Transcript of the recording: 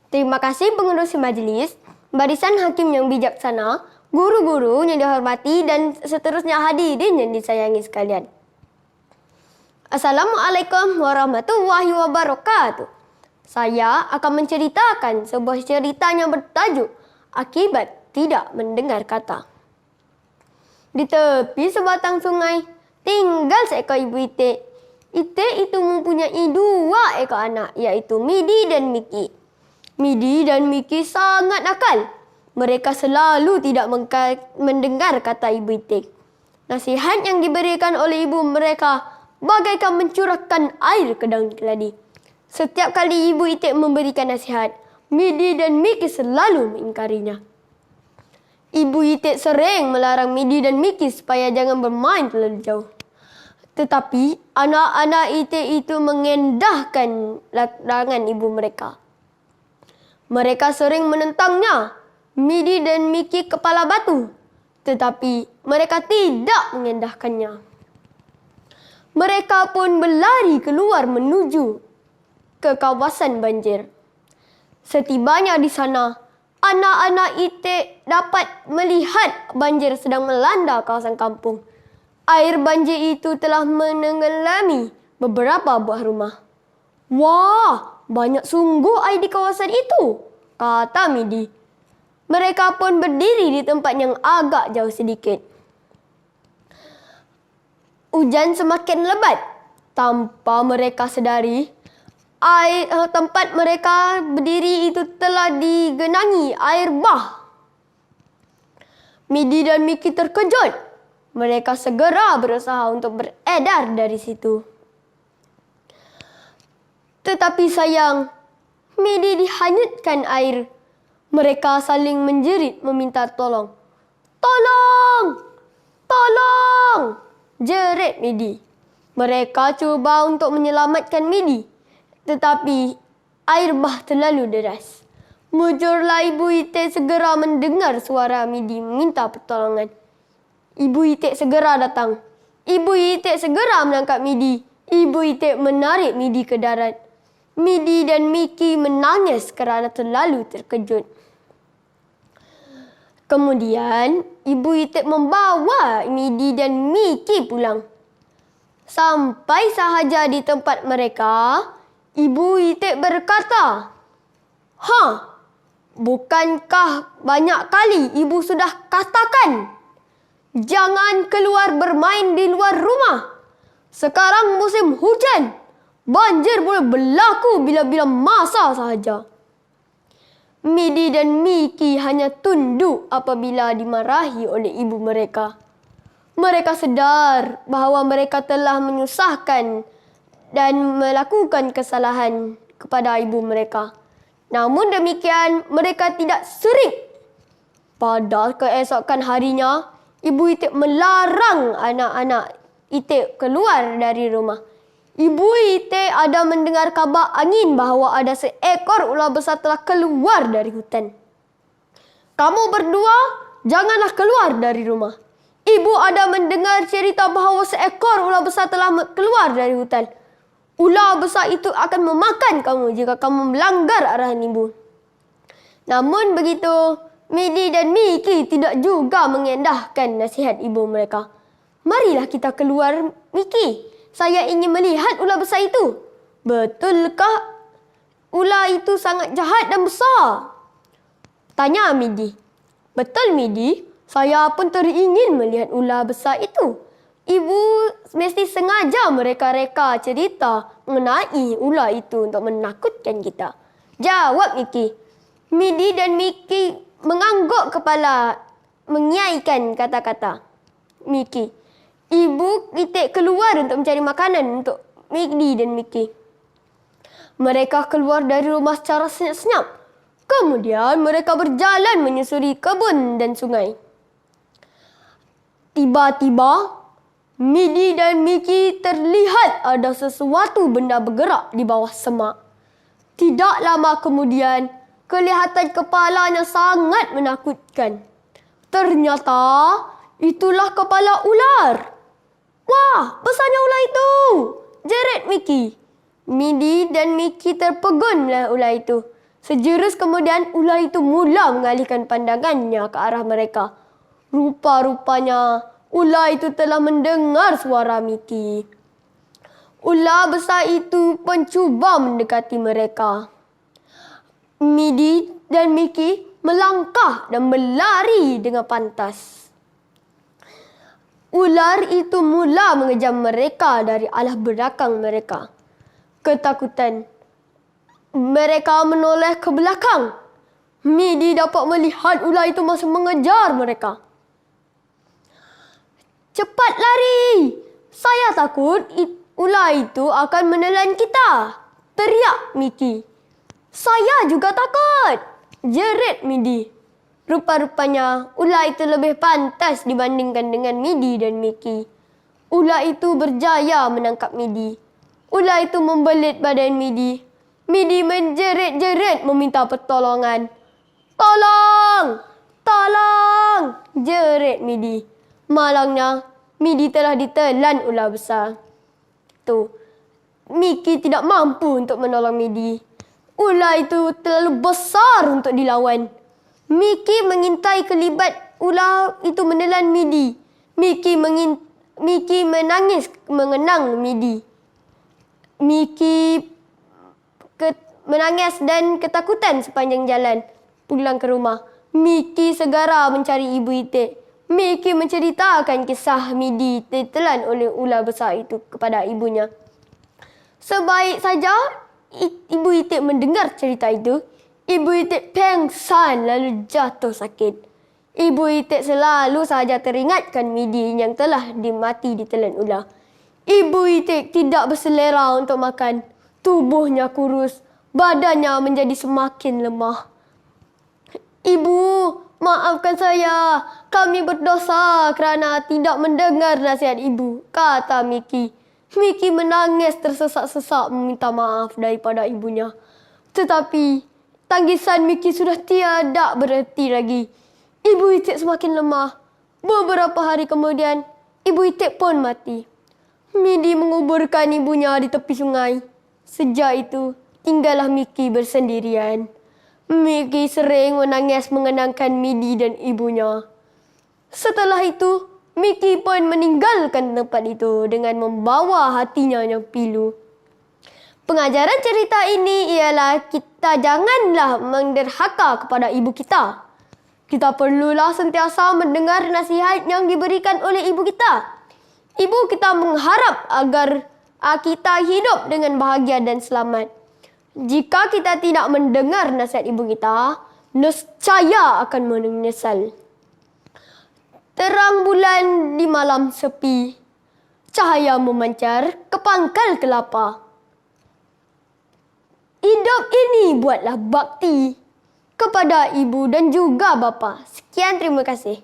Terima kasih pengerusi majlis, barisan hakim yang bijaksana, guru-guru yang dihormati dan seterusnya hadirin yang disayangi sekalian. Assalamualaikum warahmatullahi wabarakatuh. Saya akan menceritakan sebuah cerita yang bertajuk Akibat Tidak Mendengar Kata. Di tepi sebatang sungai, tinggal seekor ibu itik. Itik itu mempunyai 2 ekor anak, iaitu Midi dan Miki. Midi dan Miki sangat nakal. Mereka selalu tidak mendengar kata ibu itik. Nasihat yang diberikan oleh ibu mereka bagaikan mencurahkan air ke daun keladi. Setiap kali ibu itik memberikan nasihat, Midi dan Miki selalu mengingkarinya. Ibu itik sering melarang Midi dan Miki supaya jangan bermain terlalu jauh. Tetapi anak-anak itik itu mengendahkan larangan ibu mereka. Mereka sering menentangnya, Midi dan Miki kepala batu. Tetapi mereka tidak mengendahkannya. Mereka pun berlari keluar menuju ke kawasan banjir. Setibanya di sana, anak-anak itik dapat melihat banjir sedang melanda kawasan kampung. Air banjir itu telah menenggelami beberapa buah rumah. Wah, banyak sungguh air di kawasan itu, kata Midi. Mereka pun berdiri di tempat yang agak jauh sedikit. Hujan semakin lebat. Tanpa mereka sedari, tempat mereka berdiri itu telah digenangi air bah. Midi dan Miki terkejut. Mereka segera berusaha untuk beredar dari situ. Tetapi sayang, Midi dihanyutkan air. Mereka saling menjerit meminta tolong. Tolong! Tolong! Jerit Midi. Mereka cuba untuk menyelamatkan Midi. Tetapi air bah terlalu deras. Mujurlah ibu itik segera mendengar suara Midi meminta pertolongan. Ibu itik segera datang. Ibu itik segera menangkap Midi. Ibu itik menarik Midi ke darat. Midi dan Miki menangis kerana terlalu terkejut. Kemudian, ibu itik membawa Midi dan Miki pulang. Sampai sahaja di tempat mereka, ibu itik berkata, bukankah banyak kali ibu sudah katakan, jangan keluar bermain di luar rumah. Sekarang musim hujan. Banjir boleh berlaku bila-bila masa sahaja. Midi dan Miki hanya tunduk apabila dimarahi oleh ibu mereka. Mereka sedar bahawa mereka telah menyusahkan dan melakukan kesalahan kepada ibu mereka. Namun demikian, mereka tidak serik. Pada keesokan harinya, ibu itik melarang anak-anak itik keluar dari rumah. Ibu itik ada mendengar kabar angin bahawa ada seekor ular besar telah keluar dari hutan. Kamu berdua, janganlah keluar dari rumah. Ibu ada mendengar cerita bahawa seekor ular besar telah keluar dari hutan. Ular besar itu akan memakan kamu jika kamu melanggar arahan ibu. Namun begitu, Midi dan Miki tidak juga mengendahkan nasihat ibu mereka. Marilah kita keluar, Miki. Saya ingin melihat ular besar itu. Betulkah ular itu sangat jahat dan besar? Tanya Midi. Betul, Midi. Saya pun teringin melihat ular besar itu. Ibu mesti sengaja mereka-reka cerita mengenai ular itu untuk menakutkan kita. Jawab Miki. Midi dan Miki mengangguk kepala, mengiaikan kata-kata Miki. Ibu itik keluar untuk mencari makanan untuk Midi dan Miki. Mereka keluar dari rumah secara senyap-senyap. Kemudian mereka berjalan menyusuri kebun dan sungai. Tiba-tiba, Midi dan Miki terlihat ada sesuatu benda bergerak di bawah semak. Tidak lama kemudian, kelihatan kepalanya sangat menakutkan. Ternyata, itulah kepala ular. Wah, besarnya ular itu! Jerit Miki. Midi dan Miki terpegun melihat ular itu. Sejurus kemudian ular itu mula mengalihkan pandangannya ke arah mereka. Rupa-rupanya ular itu telah mendengar suara Mickey. Ular besar itu pun cuba mendekati mereka. Midi dan Mickey melangkah dan berlari dengan pantas. Ular itu mula mengejar mereka dari arah belakang mereka. Ketakutan. Mereka menoleh ke belakang. Midi dapat melihat ular itu masih mengejar mereka. Cepat lari! Saya takut ular itu akan menelan kita, teriak Mickey. Saya juga takut, jerit Midi. Rupa-rupanya ular itu lebih pantas dibandingkan dengan Midi dan Mickey. Ular itu berjaya menangkap Midi. Ular itu membelit badan Midi. Midi menjerit-jerit meminta pertolongan. Tolong! Tolong! Jerit Midi. Malangnya, Midi telah ditelan ular besar. Mickey tidak mampu untuk menolong Midi. Ular itu terlalu besar untuk dilawan. Mickey mengintai kelibat ular itu menelan Midi. Mickey menangis mengenang Midi. Mickey menangis dan ketakutan sepanjang jalan pulang ke rumah. Mickey segera mencari ibu itik. Mickey menceritakan kisah Midi ditelan oleh ular besar itu kepada ibunya. Sebaik saja ibu itik mendengar cerita itu, ibu itik pengsan lalu jatuh sakit. Ibu itik selalu sahaja teringatkan Midi yang telah mati ditelan ular. Ibu itik tidak berselera untuk makan. Tubuhnya kurus, badannya menjadi semakin lemah. Ibu, maafkan saya. Kami berdosa kerana tidak mendengar nasihat ibu, kata Mickey. Mickey menangis tersesak-sesak meminta maaf daripada ibunya. Tetapi tangisan Mickey sudah tiada berhenti lagi. Ibu itik semakin lemah. Beberapa hari kemudian, ibu itik pun mati. Midi menguburkan ibunya di tepi sungai. Sejak itu, tinggallah Mickey bersendirian. Mickey sering menangis mengenangkan Midi dan ibunya. Setelah itu, Mickey pun meninggalkan tempat itu dengan membawa hatinya yang pilu. Pengajaran cerita ini ialah kita janganlah menderhaka kepada ibu kita. Kita perlulah sentiasa mendengar nasihat yang diberikan oleh ibu kita. Ibu kita mengharap agar kita hidup dengan bahagia dan selamat. Jika kita tidak mendengar nasihat ibu kita, nescaya akan menyesal. Terang bulan di malam sepi, cahaya memancar ke pangkal kelapa. Hidup ini buatlah bakti kepada ibu dan juga bapa. Sekian, terima kasih.